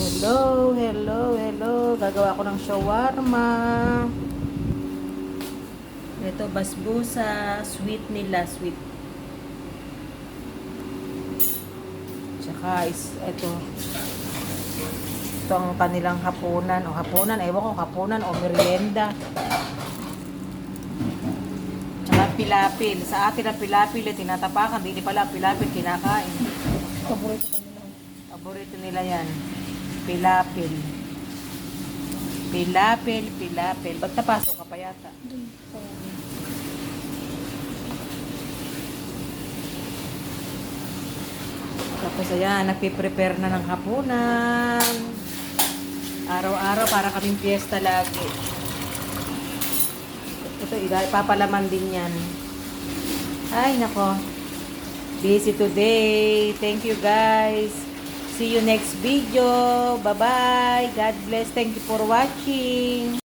Hello, hello, hello. Gagawa ko ng shawarma. Ito, basbusa. Sweet nila, sweet. Tsaka, ito. Ito ang kanilang hapunan. O hapunan, ewan ko, hapunan o merienda. Tsaka pilapil. Sa atin ang pilapil, tinatapakan. Hindi pala pilapil, kinakain. Paborito kanila. Paborito nila yan. Pilapil. Pilapil, pilapil. Ba't napasok ka pa yata? Dun sa Tapos ayan, nagpiprepare na ng hapunan. Araw-araw para kaming piyesta lagi. Ito, ipapalaman din yan. Ay, nako. Busy today. Thank you guys. See you next video. Bye-bye. God bless. Thank you for watching.